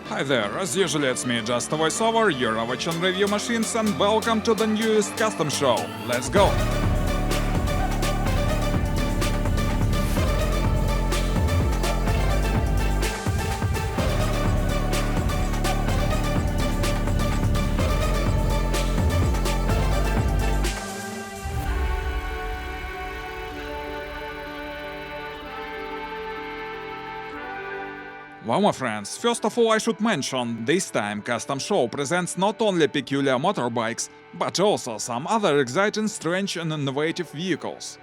Hi there, as usually it's me, just a voiceover, you're watching Review Machines, and welcome to the newest custom show. Let's go! Well, my friends, first of all I should mention, this time Custom Show presents not only peculiar motorbikes, but also some other exciting, strange and innovative vehicles.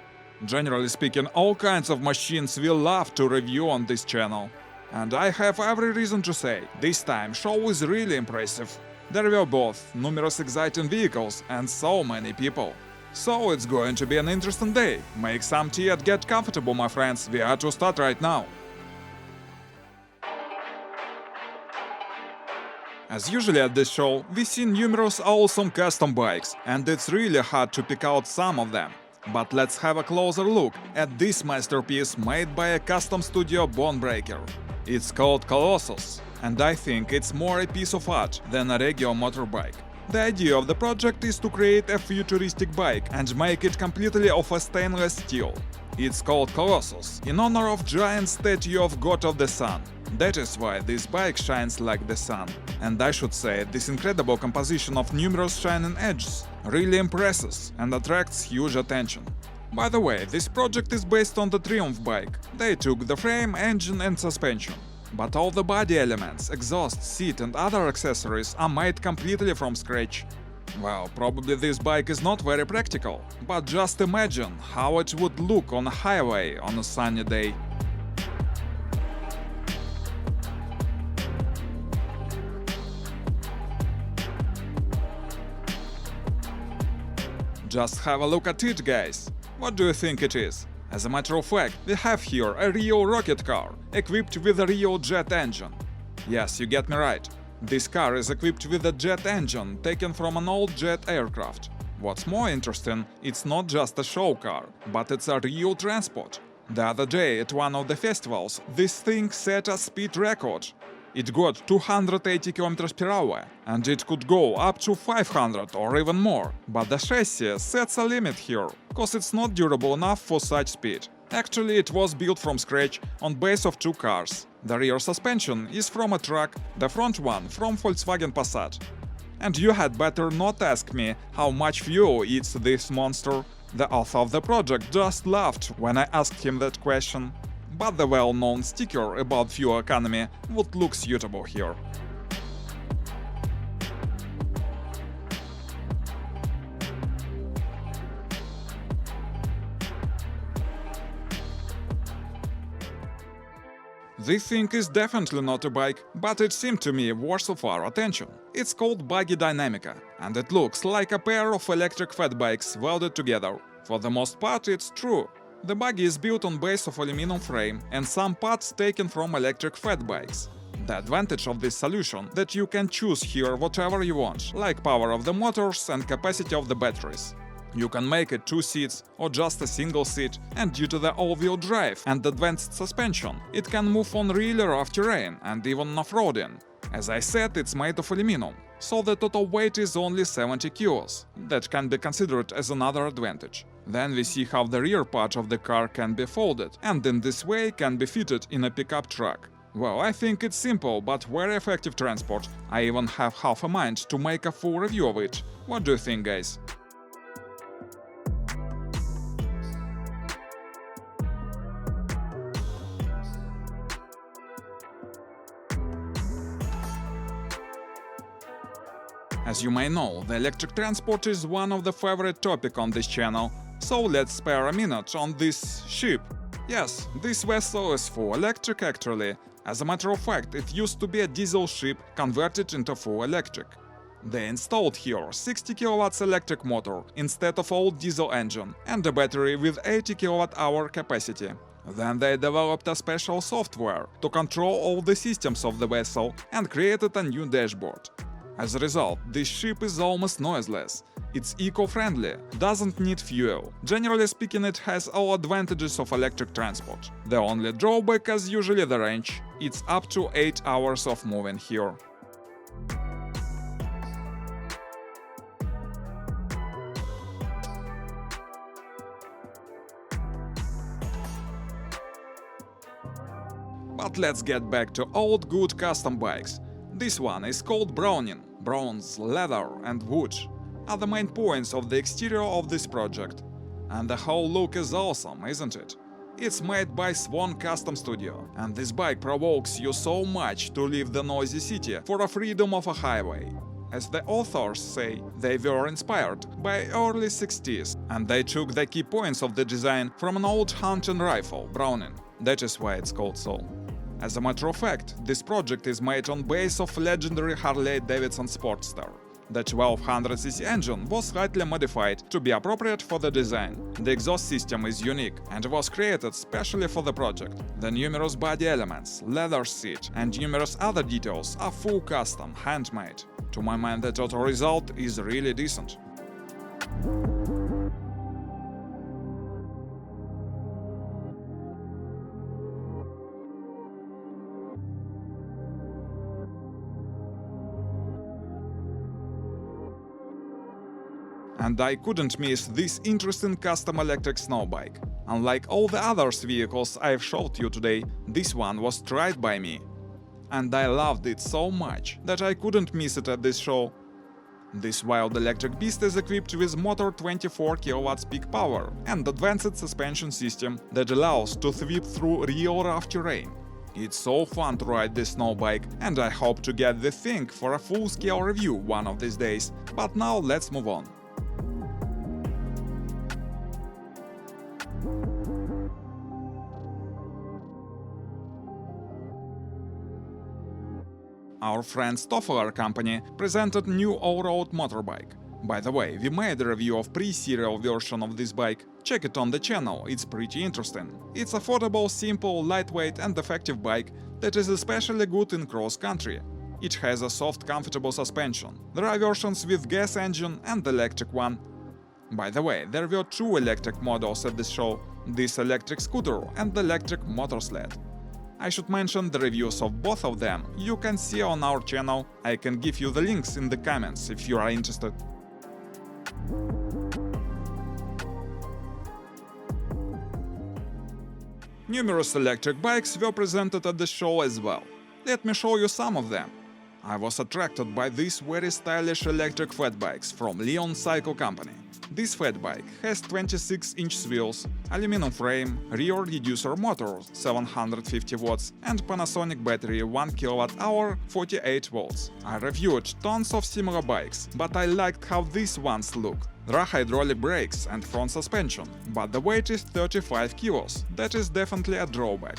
Generally speaking, all kinds of machines we love to review on this channel. And I have every reason to say, this time show is really impressive. There were both numerous exciting vehicles and so many people. So it's going to be an interesting day. Make some tea and get comfortable, my friends, we are to start right now. As usually at this show, we see numerous awesome custom bikes, and it's really hard to pick out some of them. But let's have a closer look at this masterpiece made by a custom studio bone breaker. It's called Colossus, and I think it's more a piece of art than a regular motorbike. The idea of the project is to create a futuristic bike and make it completely of a stainless steel. It's called Colossus, in honor of giant statue of God of the Sun. That is why this bike shines like the sun. And I should say, this incredible composition of numerous shining edges really impresses and attracts huge attention. By the way, this project is based on the Triumph bike. They took the frame, engine and suspension. But all the body elements, exhaust, seat and other accessories are made completely from scratch. Well, probably this bike is not very practical, but just imagine how it would look on a highway on a sunny day. Just have a look at it, guys. What do you think it is? As a matter of fact, we have here a real rocket car, equipped with a real jet engine. Yes, you get me right. This car is equipped with a jet engine taken from an old jet aircraft. What's more interesting, it's not just a show car, but it's a real transport. The other day at one of the festivals, this thing set a speed record. It got 280 km per hour, and it could go up to 500 or even more. But the chassis sets a limit here, cause it's not durable enough for such speed. Actually, it was built from scratch on base of two cars. The rear suspension is from a truck, the front one from Volkswagen Passat. And you had better not ask me how much fuel eats this monster. The author of the project just laughed when I asked him that question. But the well-known sticker about fuel economy would look suitable here. This thing is definitely not a bike, but it seemed to me worth of our attention. It's called Buggy Dynamica, and it looks like a pair of electric fatbikes welded together. For the most part, it's true. The buggy is built on base of aluminum frame and some parts taken from electric fatbikes. The advantage of this solution that you can choose here whatever you want, like power of the motors and capacity of the batteries. You can make it 2 seats or just a single seat, and due to the all-wheel drive and advanced suspension, it can move on really rough terrain and even off-roading. As I said, it's made of aluminum, so the total weight is only 70 kilos. That can be considered as another advantage. Then we see how the rear part of the car can be folded, and in this way can be fitted in a pickup truck. Well, I think it's simple but very effective transport. I even have half a mind to make a full review of it. What do you think, guys? As you may know, the electric transport is one of the favorite topics on this channel, so let's spare a minute on this ship. Yes, this vessel is full electric actually. As a matter of fact, it used to be a diesel ship converted into full electric. They installed here 60 kW electric motor instead of old diesel engine and a battery with 80 kWh capacity. Then they developed a special software to control all the systems of the vessel and created a new dashboard. As a result, this ship is almost noiseless. It's eco-friendly, doesn't need fuel. Generally speaking, it has all advantages of electric transport. The only drawback is usually the range. It's up to 8 hours of moving here. But let's get back to old good custom bikes. This one is called Browning. Bronze, leather and wood are the main points of the exterior of this project. And the whole look is awesome, isn't it? It's made by Swan Custom Studio, and this bike provokes you so much to leave the noisy city for a freedom of a highway. As the authors say, they were inspired by early 60s, and they took the key points of the design from an old hunting rifle, Browning. That is why it's called so. As a matter of fact, this project is made on base of legendary Harley-Davidson Sportster. The 1200cc engine was slightly modified to be appropriate for the design. The exhaust system is unique and was created specially for the project. The numerous body elements, leather seat and numerous other details are full custom, handmade. To my mind, the total result is really decent. And I couldn't miss this interesting custom electric snowbike. Unlike all the other vehicles I've showed you today, this one was tried by me. And I loved it so much that I couldn't miss it at this show. This wild electric beast is equipped with motor 24 kW peak power and advanced suspension system that allows to sweep through real rough terrain. It's so fun to ride this snowbike, and I hope to get the thing for a full-scale review one of these days. But now let's move on. Our friends Tofalar company presented new all-road motorbike. By the way, we made a review of pre-serial version of this bike. Check it on the channel, it's pretty interesting. It's affordable, simple, lightweight and effective bike that is especially good in cross-country. It has a soft, comfortable suspension. There are versions with gas engine and electric one. By the way, there were two electric models at this show, this electric scooter and electric motorsled. I should mention the reviews of both of them you can see on our channel. I can give you the links in the comments if you are interested. Numerous electric bikes were presented at the show as well. Let me show you some of them. I was attracted by these very stylish electric fatbikes from Leon Cycle Company. This fatbike has 26-inch wheels, aluminum frame, rear reducer motor 750 watts and Panasonic battery 1 kWh 48 volts. I reviewed tons of similar bikes, but I liked how these ones look. There are hydraulic brakes and front suspension, but the weight is 35 kilos. That is definitely a drawback.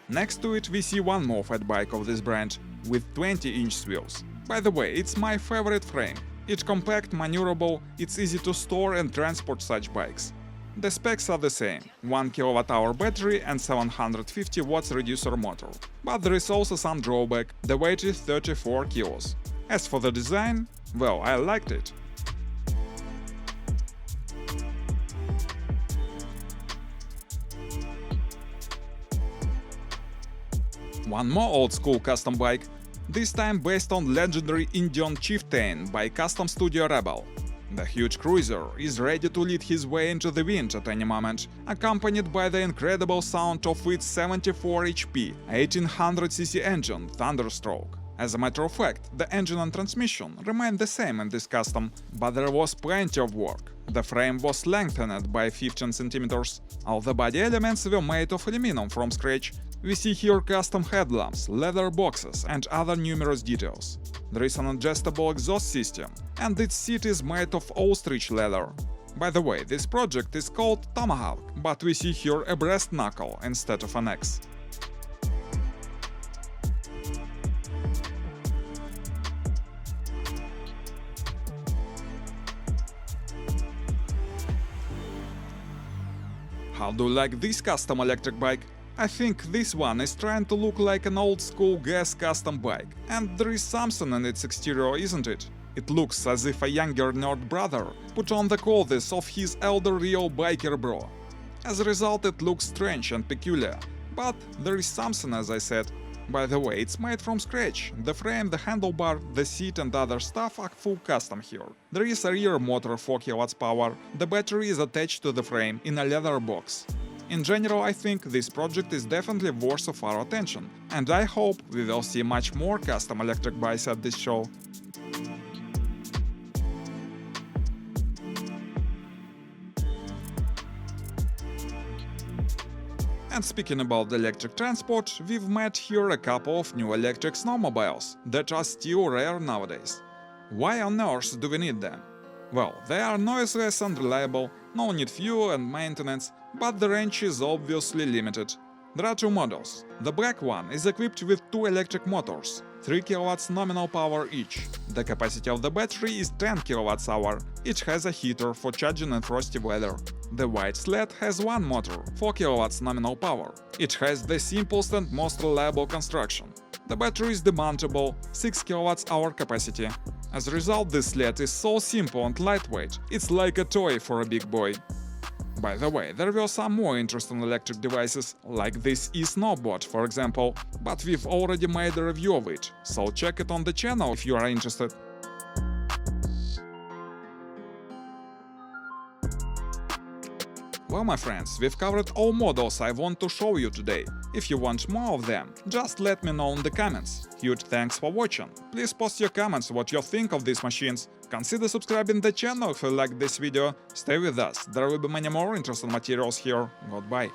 Next to it we see one more fatbike of this brand, with 20-inch wheels. By the way, it's my favorite frame. It's compact, maneuverable, it's easy to store and transport such bikes. The specs are the same, 1 kWh battery and 750 watts reducer motor. But there is also some drawback, the weight is 34 kilos. As for the design, well, I liked it. One more old-school custom bike, this time based on legendary Indian Chieftain by Custom Studio Rebel. The huge cruiser is ready to lead his way into the wind at any moment, accompanied by the incredible sound of its 74 HP 1800cc engine Thunderstroke. As a matter of fact, the engine and transmission remained the same in this custom, but there was plenty of work. The frame was lengthened by 15 cm. All the body elements were made of aluminum from scratch. We see here custom headlamps, leather boxes and other numerous details. There is an adjustable exhaust system, and its seat is made of ostrich leather. By the way, this project is called Tomahawk, but we see here a brass knuckle instead of an X. How do you like this custom electric bike? I think this one is trying to look like an old-school gas custom bike, and there is something in its exterior, isn't it? It looks as if a younger nerd brother put on the clothes of his elder real biker bro. As a result, it looks strange and peculiar, But there is something, as I said. By the way, it's made from scratch. The frame, the handlebar, the seat and other stuff are full custom here. There is a rear motor 4 kW power, the battery is attached to the frame in a leather box. In general, I think this project is definitely worth of our attention, and I hope we will see much more custom electric bikes at this show. And speaking about the electric transport, we've met here a couple of new electric snowmobiles that are still rare nowadays. Why on earth do we need them? Well, they are noiseless and reliable, no need fuel and maintenance, but the range is obviously limited. There are two models. The black one is equipped with two electric motors, 3 kW nominal power each. The capacity of the battery is 10 kWh. It has a heater for charging in frosty weather. The white sled has one motor, 4 kW nominal power. It has the simplest and most reliable construction. The battery is demountable, 6 kWh capacity. As a result, this sled is so simple and lightweight, it's like a toy for a big boy. By the way, there were some more interesting electric devices, like this e-snowboard, for example, but we've already made a review of it, so check it on the channel if you are interested. Well, my friends, we've covered all models I want to show you today. If you want more of them, just let me know in the comments. Huge thanks for watching. Please post your comments what you think of these machines. Consider subscribing the channel if you liked this video. Stay with us, there will be many more interesting materials here. Goodbye.